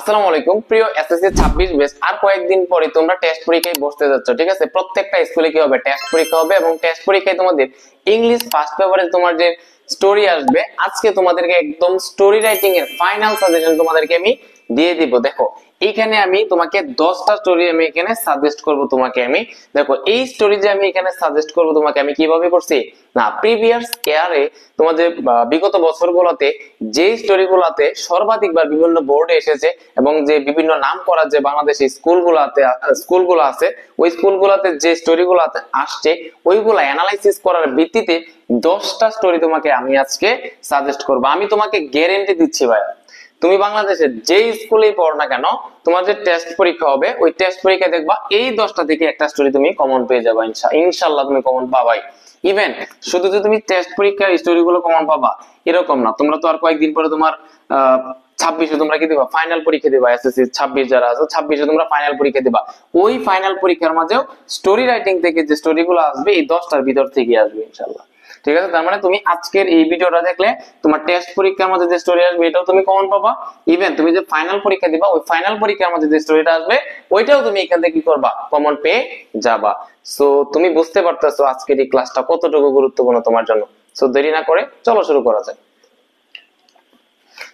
আসসালামু আলাইকুম প্রিয় এসএসসি 26 ব্যাচ। আর কয়েকদিন পরে তোমরা টেস্ট পরীক্ষায় বসতে যাচ্ছ, ঠিক আছে? প্রত্যেকটা স্কুলে কি হবে, টেস্ট পরীক্ষা হবে এবং টেস্ট পরীক্ষায় তোমাদের ইংলিশ ফার্স্ট পেপারে তোমার যে স্টোরি আসবে, আজকে তোমাদেরকে একদম স্টোরি রাইটিং এর ফাইনাল সাজেশন তোমাদেরকে আমি দিয়ে দিব। দেখো এইখানে আমি তোমাকে 10টা স্টোরি আমি এখানে সাজেস্ট করব তোমাকে আমি। দেখো এই স্টোরি যে আমি এখানে সাজেস্ট করব তোমাকে, আমি কিভাবে করছি না, প্রিভিয়াস ইয়ারে তোমাদের বিগত বছরগুলোতে যে স্টোরিগুলোতে সর্বাধিকবার বিভিন্ন বোর্ডে এসেছে এবং যে বিভিন্ন নাম করা যে বাংলাদেশি স্কুলগুলো আছে, ওই স্কুলগুলোতে যে স্টোরিগুলো আসছে ওইগুলো অ্যানালাইসিস করার ভিত্তিতে 10টা স্টোরি তোমাকে আমি আজকে সাজেস্ট করব। আমি তোমাকে গ্যারান্টি দিচ্ছি ভাই, তুমি বাংলাদেশের যে স্কুলেই পড়ো না কেন, তোমার যে টেস্ট পরীক্ষা হবে ওই টেস্ট পরীক্ষা দেখবা এই 10টা থেকে একটা স্টোরি তুমি কমন পেয়ে যাবে। ইনশাআল্লাহ তুমি কমন পাবাই। ইভেন শুধু যে তুমি টেস্ট পরীক্ষার স্টোরি গুলো কমন পাবা এরকম না, তোমরা তো আর কয়েকদিন পরে তোমার 26-এ তোমরা কি দিবা, ফাইনাল পরীক্ষা দিবা। এসএসসি 26 যারা আছে 26-এ তোমরা ফাইনাল পরীক্ষা দিবা। ওই ফাইনাল পরীক্ষার মাঝেও স্টোরি রাইটিং থেকে যে স্টোরি গুলো আসবে এই 10টার ভিতর থেকে আসবে ইনশাআল্লাহ, ঠিক আছে? তার মানে তুমি আজকের এই ভিডিওটা দেখলে তোমার টেস্ট পরীক্ষার মধ্যে যে স্টোরি আসবে এটাও তুমি কমন পাবা। ইভেন তুমি যে ফাইনাল পরীক্ষা দিবা ওই ফাইনাল পরীক্ষার মধ্যে যে স্টোরিটা আসবে ওইটাও তুমি এখান থেকে কি করবা, কমন পেয়ে যাবা। সো তুমি বুঝতে পারতেছো আজকের এই ক্লাসটা কতটুকু গুরুত্বপূর্ণ তোমার জন্য। সো দেরি না করে চলো শুরু করা যায়।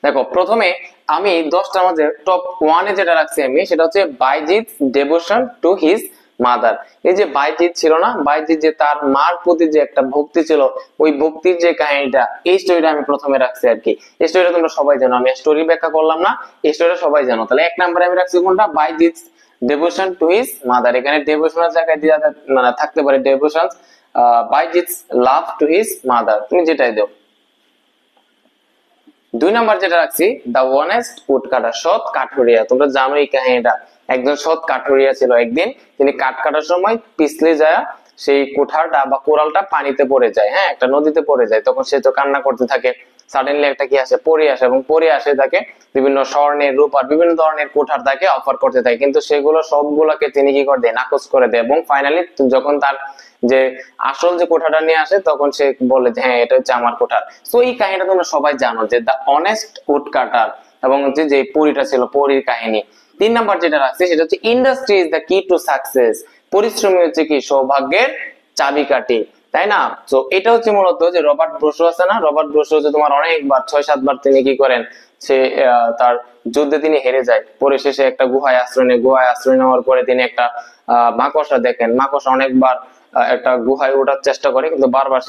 দেখো প্রথমে আমি 10টার মধ্যে টপ 1-এ যেটা রাখছি আমি, সেটা হচ্ছে বাইজিৎ ডেভোশন টু হিজ মাদার। এই যে বাইজিৎ ছিল না, বাইজিৎ যে তার মার প্রতি যে একটা ভক্তি ছিল, ওই ভক্তির যে কাহিনীটা, এই স্টোরিটা আমি প্রথমে রাখছি আর কি। এই স্টোরিটা তোমরা সবাই জানো, আমি স্টোরি ব্যাখ্যা করলাম না, এই স্টোরিটা সবাই জানো। তাহলে 1 নম্বরে আমি রাখছি কোনটা, বাইজিৎ ডেভোশন টু হিজ মাদার। এখানে ডেভোশনের জায়গায় দিয়ে মানে থাকতে পারে ডেভোশন, বাইজিৎ লাভ টু হিজ মাদার, তুমি যেটাই দাও। 2 নম্বর যেটা রাখছি, দা অনেস্ট উড কাটার, সৎ কাঠুরিয়া। তোমরা জানো এই কাহিনীটা, একজন সৎ কাঠুরিয়া ছিল। একদিন তিনি কাঠ কাটার সময় পিছলে যায় সেই কোঠারটা বা কোরালটা পানিতে পড়ে যায়, হ্যাঁ, একটা নদীতে পড়ে যায়। তখন সে তো কান্না করতে থাকে। সাডেনলি একটা কি আসে, পরি আসে, এবং পরি আসে তাকে বিভিন্ন স্বর্ণের রূপার বিভিন্ন ধরনের কোঠার তাকে অফার করতে থাকে, কিন্তু সেগুলো সবগুলোকে তিনি কি করে দেয়, নাকচ করে দেয়। এবং ফাইনালি যখন তার যে আসল যে কোঠাটা নিয়ে আসে তখন সে বলে যে হ্যাঁ এটা হচ্ছে আমার কোঠার। তো এই কাহিনীটা তোমরা সবাই জানো যে দা অনেস্ট উড কাটার, এবং হচ্ছে যে পরীটা ছিল, পরীর কাহিনী। 3 নাম্বার যেটা রাখছি সেটা হচ্ছে ইন্ডাস্ট্রি ইজ দ্য কি টু সাকসেস, পরিশ্রমী হচ্ছে কি সৌভাগ্যের চাবিকাঠি, তাই না? তো এটা হচ্ছে মূলত যে রবার্ট ব্রুসো আছে না, রবার্ট ব্রুসো হচ্ছে তোমার অনেকবার 6-7 বার তিনি কি করেন, সে তার যুদ্ধে তিনি হেরে যায়। পরে শেষে একটা গুহায় আশ্রয় নেওয়ার পরে তিনি একটা মাকড়সা দেখেন। মাকড়সা অনেকবার একটা গুহায় ওঠার চেষ্টা করে, কিন্তু বারবার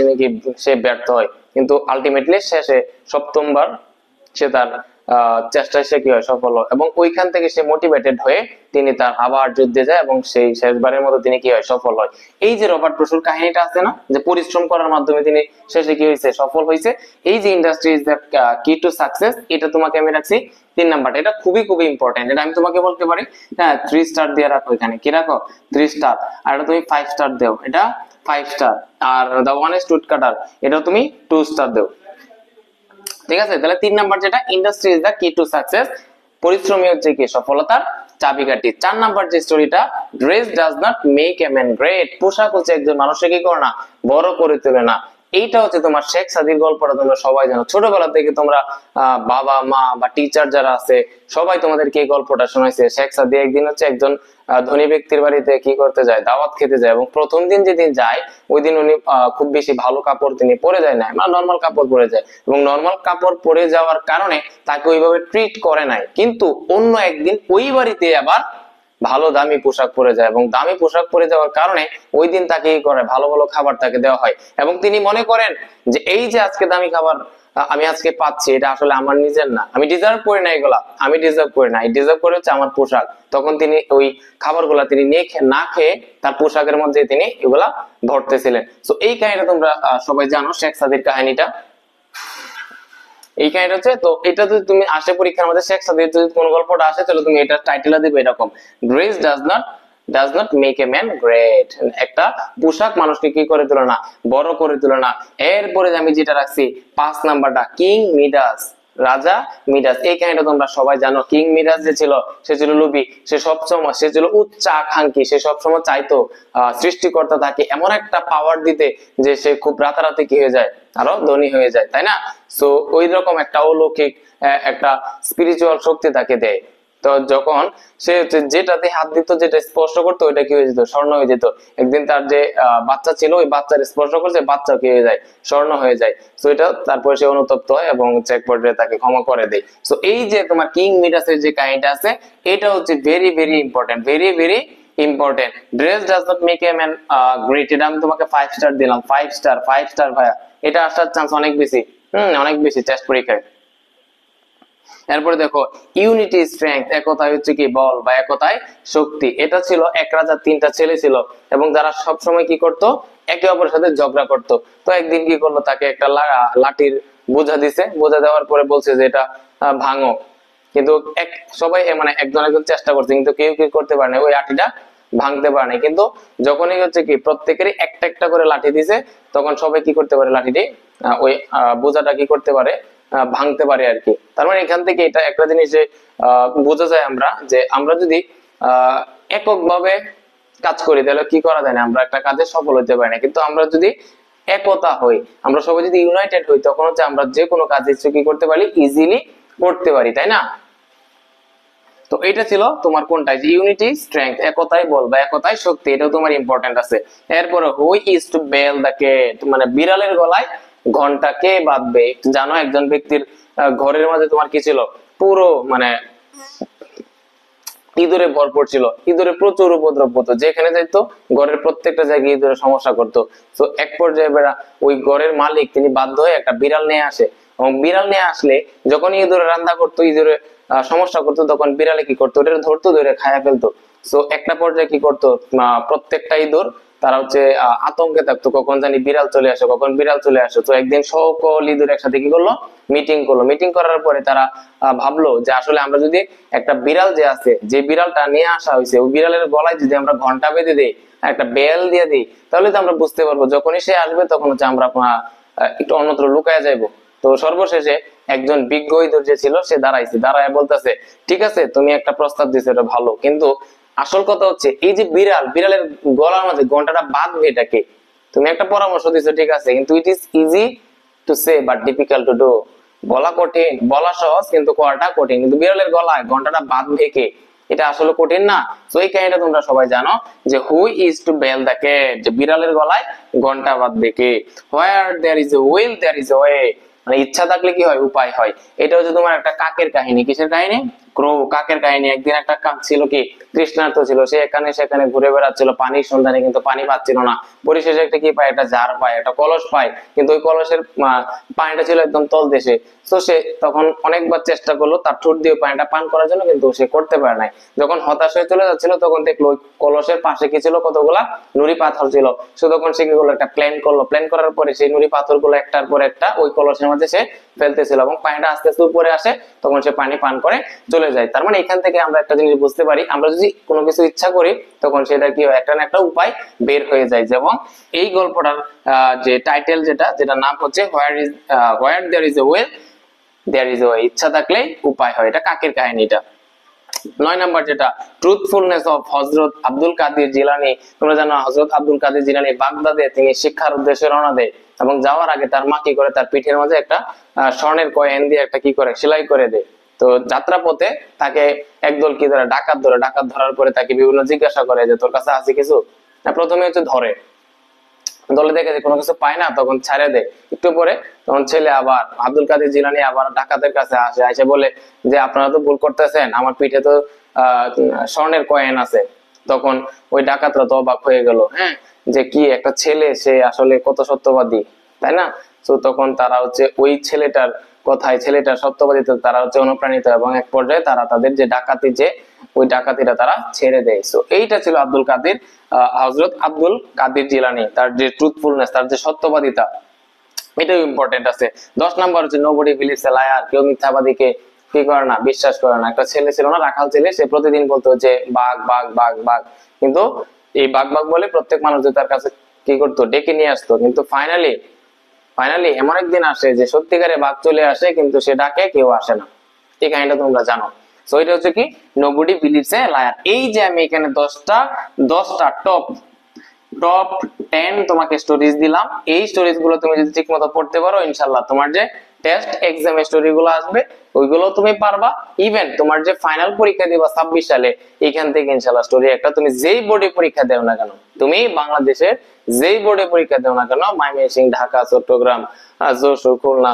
সে ব্যর্থ হয়। কিন্তু আলটিমেটলি শেষে 7ম বার সে তার চেষ্টায় সে কি হয়, সফল হয়। এবং ওইখান থেকে সে মোটিভেটেড হয়ে তিনি তার আবার যুদ্ধে যায় এবং সেই শেষবারের মতো তিনি কি হয়, সফল হয়। এই যে রবার্ট ব্রুসোর কাহিনীটা আছে না, যে পরিশ্রম করার মাধ্যমে তিনি শেষে কি হয়েছে, সফল হয়েছে। এই যে ইন্ডাস্ট্রি ইজ দ্য কি টু সাকসেস, এটা তোমাকে আমি রাখছি 3 নাম্বারটা। এটা খুবই খুবই ইম্পর্টেন্ট। এটা আমি তোমাকে বলতে পারি হ্যাঁ 3 স্টার দিয়ে রাখো, এখানে কি রাখো 3 স্টার, আর এটা তুমি 5 স্টার দাও, এটা 5 star. R the honest would কাটার এটা তুমি 2 স্টার দাও, ঠিক আছে? তাহলে 3 নাম্বার যেটা, ইন্ডাস্ট্রি ইজ দা কি টু সাকসেস, পরিশ্রমী হচ্ছে কি সফলতার চাবিকাঠি। 4 নাম্বার যে স্টোরিটা, dress does not make a man great, পোশাক হচ্ছে একজন মানুষকে কি করে না, বড় করে তোলে না। এইটা হচ্ছে তোমার শেখ সাদির গল্পটা তোমরা সবাই জানো। ছোটবেলা থেকে তোমরা বাবা মা বা টিচার যারা আছে সবাই তোমাদেরকে এই গল্পটা শোনাইছে। শেখ সাদি একদিন হচ্ছে একজন ধনী ব্যক্তির বাড়িতে কি করতে যায়, দাওয়াত খেতে যায়। এবং প্রথম দিন যেদিন যায় ওই দিন উনি খুব বেশি ভালো কাপড় তিনি পরে যায় না, মানে নর্মাল কাপড় পরে যায়। এবং নর্মাল কাপড় পরে যাওয়ার কারণে তাকে ওইভাবে ট্রিট করে নাই। কিন্তু অন্য একদিন ওই বাড়িতে আবার ভালো দামি পোশাক পরে যায়, এবং দামি পোশাক পরে যাওয়ার কারণে ওই দিন তাকে কি করে, ভালো ভালো খাবার তাকে দেওয়া হয়। এবং তিনি মনে করেন যে এই যে আজকে দামি খাবার আমি আজকে পাচ্ছি, এটা আসলে আমার নিজের না, আমি ডিজার্ভ করি না, এগুলা আমি ডিজার্ভ করি না, ডিজার্ভ করে হচ্ছে আমার পোশাক। তখন তিনি ওই খাবারগুলা তিনি না খেয়ে তার পোশাকের মধ্যে তিনি এগুলা ভরতেছিলেন। তো এই কাহিনীটা তোমরা সবাই জানো, শেখ সাদির কাহিনীটা। এই কাহিনীটা হচ্ছে, তো এটা যদি তুমি আসে পরীক্ষার মধ্যে শেখ সাদির যদি কোন গল্পটা আসে, তাহলে তুমি এটা টাইটেলটা দিবে এরকম, grace does not make a man great, একটা পোশাক মানুষকে কি করে তোলে না, বড় করে তোলে না। এরপরে আমি যেটা রাখছি 5 নাম্বারটা, কিং মিডাস, রাজা মিডাস। এই কাহিনীটা তোমরা সবাই জানো। কিং মিডাস যে ছিল, সে ছিল লোভী, সে ছিল উচ্চাকাঙ্ক্ষী, সে সবসময় চাইতো সৃষ্টিকর্তা তাকে এমন একটা পাওয়ার দিতে যে সে খুব রাতারাতি কি হয়ে যায়, আরো ধনী হয়ে যায়, তাই না? সো ওই রকম একটা অলৌকিক একটা স্পিরিচুয়াল শক্তি তাকে দেয়। তো যখন সে যেটাতে হাত দিত, যেটা স্পর্শ করতো, ওইটা কি হয়ে যেত, স্বর্ণ হয়ে যেত। একদিন তার যে বাচ্চা ছিল, ওই বাচ্চার স্পর্শ করছে, বাচ্চা কি হয়ে যায়, স্বর্ণ হয়ে যায়। তো এটা তারপরে সে অনুতপ্ত হয় এবং চেক পর্যায়ে তাকে ক্ষমা করে দেয়। তো এই যে তোমার কিং মিডাসের যে কাহিনীটা আছে, এটা হচ্ছে very very important, very very important. Dress does not make a man great, এটা আমি তোমাকে 5 স্টার দিলাম, 5 স্টার, 5 স্টার ভাইয়া। এটা আসার চান্স অনেক বেশি, অনেক বেশি টেস্ট পরীক্ষায়। এরপরে দেখো ইউনিটি স্ট্রেংথ, একতায় হচ্ছে কি বল বা একতায় শক্তি। এটা ছিল এক রাজার 3টা ছেলে ছিল এবং যারা সব সময় কি করত, একে অপরের সাথে ঝগড়া করত। তো একদিন কি করলো, তাকে একটা লাঠির বোঝা দিছে, বোঝা দেওয়ার পরে বলছে যে এটা ভাঙো। কিন্তু সবাই মানে একজন একজন চেষ্টা করছে, কিন্তু কেউ কি করতে পারে না, ওই লাঠিটা ভাঙতে পারে না। কিন্তু যখনই হচ্ছে কি প্রত্যেকেরই একটা একটা করে লাঠি দিছে, তখন সবাই কি করতে পারে, লাঠিটি ওই বোঝাটা কি করতে পারে, ভাঙতে পারে আর কি। তার মানে এখান থেকে এটা একটা জিনিস যে বোঝা যায় আমরা, যে আমরা যদি এককভাবে কাজ করি তাহলে কি করা যায় না, আমরা একটা কাজে সফল হতে পারি না। কিন্তু আমরা যদি একতা হই, আমরা সবাই যদি ইউনাইটেড হই, তখন হচ্ছে আমরা যে কোনো কাজ কি করতে পারি, ইজিলি করতে পারি, তাই না? তো এটা ছিল তোমার কোনটা, যে ইউনিটি স্ট্রেংথ, একতাই বল বা একতাই শক্তি, এটাও তোমার ইম্পর্টেন্ট আছে। এরপরে who is to bell the cat, মানে বিড়ালের গলায় ঘন্টা কে বাঁধবে। জানো একজন ব্যক্তির ঘরের মাঝে তোমার কি ছিল, পুরো মানে ইঁদুরে ভরপুর ছিল, ইঁদুরে প্রচুর উপদ্রব হতো, যেখানে যাইতো ঘরের প্রত্যেকটা জায়গায় ইঁদুরে সমস্যা করতো। তো এক পর্যায়ে ওই ঘরের মালিক তিনি বাধ্য হয়ে একটা বিড়াল নিয়ে আসে, এবং বিড়াল নিয়ে আসলে যখন ইঁদুরে রান্না করতো, ইঁদুরে সমস্যা করতো, তখন বিড়ালে কি করতো, ওটা ধরতো, ধরে খায়া ফেলতো। তো একটা পর্যায়ে কি করতো, প্রত্যেকটা ইঁদুর তারা হচ্ছে আতঙ্কে থাকতো, কখন জানি বিড়াল চলে আসে, কখন বিড়াল চলে আসে। তো একদিন সকল ইঁদুর একসাথে কি করলো, মিটিং করলো। মিটিং করার পরে তারা ভাবলো যে আসলে আমরা যদি একটা বিড়াল যে আছে, যে বিড়ালটা নিয়ে আসা হয়েছে, ওই বিড়ালের গলায় যদি আমরা ঘন্টা বেঁধে দিই, একটা বেল দিয়ে দিই, তাহলে তো আমরা বুঝতে পারবো যখনই সে আসবে তখন হচ্ছে আমরা একটু অন্যত্র লুকায় যাইবো। তো সর্বশেষে একজন বিজ্ঞ ইঁদুর যে ছিল, সে দাঁড়াইছে, দাঁড়ায় বলতেছে, ঠিক আছে তুমি একটা প্রস্তাব দিছো, এটা ভালো, কিন্তু আসল কথা হচ্ছে এই যে বিড়ালের গলার মাঝে ঘন্টাটা বাঁধবে এটাকে, তুমি একটা পরামর্শ দিছো, ঠিক আছে, কিন্তু it is easy to say but difficult to do, বলা কঠিন, বলা সহজ কিন্তু করাটা কঠিন। কিন্তু বিড়ালের গলায় ঘন্টাটা বাঁধবে কে, এটা আসলে কঠিন না? তো এই কাহিনীটা তোমরা সবাই জানো, যে who is to bell the cat, যে বিড়ালের গলায় ঘন্টা বাঁধবে কে। Where there is a will there is a way, মানে ইচ্ছা থাকলে কি হয়, উপায় হয়। এটা হচ্ছে তোমার একটা কাকের কাহিনী। কিসের কাহিনী? ক্রো, কাকের কাহিনী। একদিন একটা কাক ছিল কি তৃষ্ণার্ত ছিল, সে এখানে সেখানে ঘুরে বেড়াচ্ছিল পানির সন্ধানে, কিন্তু পানি পাচ্ছিল না। পরিশেষে একটা কি পায়, একটা জার পায়, একটা কলস পায়, কিন্তু ওই কলসের পানিটা ছিল একদম তল দেশে। তো সে তখন অনেকবার চেষ্টা করলো তার ঠোঁট দিয়ে পানিটা পান করার জন্য, কিন্তু সে করতে পারে নাই। যখন হতাশ হয়ে চলে যাচ্ছিল, তখন দেখলো কলসের পাশে কি ছিল, কতগুলা নুড়ি পাথর ছিল। সে তখন সে কি করলো, একটা প্ল্যান করলো। প্ল্যান করার পরে সেই নুড়ি পাথর গুলো একটার পর একটা ওই কলসের মধ্যে সে ফেলতেছিল, এবং পানিটা আস্তে আস্তে উপরে আসে, তখন সে পানি পান করে চলে যায়। তার মানে এখান থেকে আমরা একটা জিনিস বুঝতে পারি, আমরা যদি কোনো কিছু ইচ্ছা করি, তখন সেটা কি হয়, একটা না একটা উপায় বের হয়ে যায়। যেমন এই গল্পটার যে টাইটেল, যেটা নাম হচ্ছে where there is a way there is a way, ইচ্ছা থাকলে উপায় হয়। এটা কাকের কাহিনীটা। 9 নাম্বার যেটা, ট্রুথফুলনেস অফ হযরত আব্দুল কাদের জিলানী। তোমরা জানো হযরত আব্দুল কাদের জিলানী বাগদাদে তিনি শিক্ষার উদ্দেশ্যে রওনা দেয়, এবং যাওয়ার আগে তার মা কি করে, তার পিঠের মাঝে একটা স্বর্ণের কয়েন দিয়ে একটা কি করে, সেলাই করে দেয়। তো যাত্রা পথে তাকে একদল কি ধরে, ডাকাত ধরে। ডাকাত ধরার পরে তাকে বিভিন্ন জিজ্ঞাসা করে যে তোর কাছে আছে কিছু। প্রথমে হচ্ছে ধরে, দলে দেখে যে কোনো কিছু পায় না, তখন ছাড়ে দেয়। একটু পরে তখন ছেলে আবার আব্দুল কাদের জিলানী আবার ডাকাতের কাছে আসে, এসে বলে যে আপনারা তো ভুল করতেছেন, আমার পিঠে তো স্বর্ণের কয়েন আছে। তখন ওই ডাকাতরা তো অবাক হয়ে গেল, হ্যাঁ, যে কি একটা ছেলে, সে আসলে কত সত্যবাদী, তাই না? তো তখন তারা হচ্ছে ওই ছেলেটার কথায়, ছেলেটার সত্যবাদিতা তারা হচ্ছে অনুপ্রাণিত, এবং এক পর্যায়ে তারা তাদের যে ডাকাতি, যে ওই ডাকাতিটা তারা ছেড়ে দেয়। তো এইটা ছিল আব্দুল কাদের, হযরত আব্দুল কাদের জিলানী, তার যে ট্রুথফুলনেস, তার যে সত্যবাদিতা, এটাও ইম্পর্টেন্ট আছে। 10 নাম্বার হচ্ছে নোবডি বিলিভস এ লায়ার, কেউ মিথ্যাবাদীকে কি করে না, বিশ্বাস করে না। একটা ছেলে ছিল না, রাখাল ছেলে, সে প্রতিদিন বলতো যে বাঘ বাঘ বাঘ বাঘ, কিন্তু এই বাঘ বাঘ বলে প্রত্যেক মানুষ যে তার কাছে কি করতো, ডেকে নিয়ে আসতো। কিন্তু ফাইনালি এমন একদিন আসে যে সত্যিকারে বাঘ চলে আসে, কিন্তু সে ডাকে, কেউ আসে না। এই কাহিনীটা তোমরা জানো। সো এটা হচ্ছে কি, নোবডি বিলিভস এ লায়ার। এই যে আমি এখানে 10টা টপ 10 তোমাকে স্টোরিজ দিলাম, এই স্টোরিজ গুলো তুমি যদি ঠিক মতো পড়তে পারো, ইনশাল্লাহ তোমার যে টেস্ট এক্সাম স্টোরি গুলো আসবে, ওইগুলো তুমি পারবা। ইভেন তোমার যে ফাইনাল পরীক্ষা দিবা 26 সালে, এখান থেকে ইনশাআল্লাহ স্টোরি একটা, তুমি যেই বোর্ডে পরীক্ষা দেও না কেন, তুমি বাংলাদেশের যেই বোর্ডে পরীক্ষা দেও না কেন, ময়মনসিংহ, ঢাকা, চট্টগ্রাম, যশোর, খুলনা,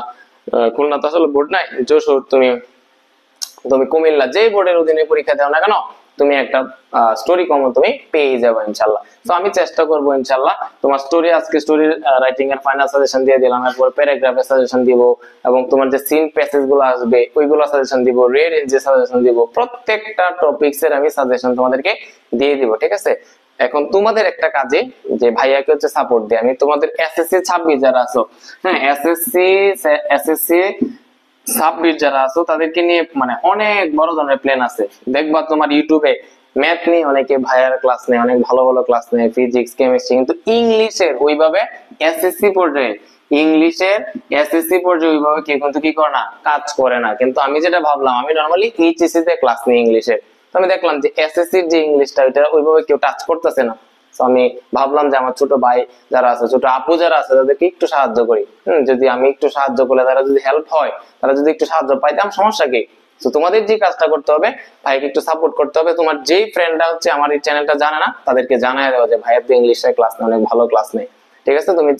খুলনা তো আসলে বোর্ড নাই, যশোর, তুমি তুমি কুমিল্লা, যেই বোর্ডের অধীনে পরীক্ষা দাও না কেন, তুমি একটা স্টোরি কমন তুমি পেয়ে যাবে ইনশাআল্লাহ। তো আমি চেষ্টা করব ইনশাআল্লাহ তোমার স্টোরি, আজকে স্টোরি রাইটিং এর ফাইনাল সাজেশন দিয়ে দিলাম, এরপর প্যারাগ্রাফের সাজেশন দিব, এবং তোমার যে সিন প্যাসেজ গুলো আসবে ওইগুলো সাজেশন দিব, রেড রেঞ্জের সাজেশন দিব, প্রত্যেকটা টপিকস এর আমি সাজেশন তোমাদেরকে দিয়ে দিব, ঠিক আছে। এখন তোমাদের একটা কাজে, যে ভাইয়াকে হচ্ছে সাপোর্ট দিয়ে, আমি তোমাদের এসএসসি 26 যারা আছো, হ্যাঁ এসএসসি 26 যারা আছো তাদেরকে নিয়ে মানে অনেক বড় ধরনের প্ল্যান আছে। দেখবা তোমার ইউটিউবে ম্যাথ নিয়ে অনেকে ভাইয়ার ক্লাস নেয়, অনেক ভালো ভালো ক্লাস নেয়, ফিজিক্স, কেমিস্ট্রি, কিন্তু ইংলিশের ওইভাবে এসএসসি পর্যায়ে, ইংলিশের এসএসসি পর্যায়ে ওইভাবে কেউ কিন্তু কি করে না, কাজ করে না। কিন্তু আমি যেটা ভাবলাম, আমি নরমালি এইচএসসি তে ক্লাস নিই ইংলিশের, তো আমি দেখলাম যে এসএসসির যে ইংলিশটা ওইটা ওইভাবে কেউ টাচ করতেছে না। তো আমি ভাবলাম যে আমার ছোট ভাই যারা আছে, ছোট আপু যারা আছে, তাদেরকে একটু সাহায্য করি। যদি আমি একটু সাহায্য করলে, তারা যদি হেল্প হয়, তারা যদি একটু সাহায্য পাইতাম, সমস্যা কি? তো তোমাদের যে কাজটা করতে হবে, ভাইকে একটু সাপোর্ট করতে হবে। তোমার যেই ফ্রেন্ডরা হচ্ছে আমার এই চ্যানেলটা জানে না, তাদেরকে জানায় দেওয়া যে ভাইয়া তো ইংলিশের ক্লাস নেই, অনেক ভালো ক্লাস নেই, ঠিক আছে। তুমি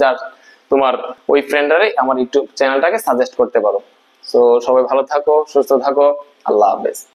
তোমার ওই ফ্রেন্ডারে আমার ইউটিউব চ্যানেলটাকে সাজেস্ট করতে পারো। তো সবাই ভালো থাকো, সুস্থ থাকো, আল্লাহ হাফেজ।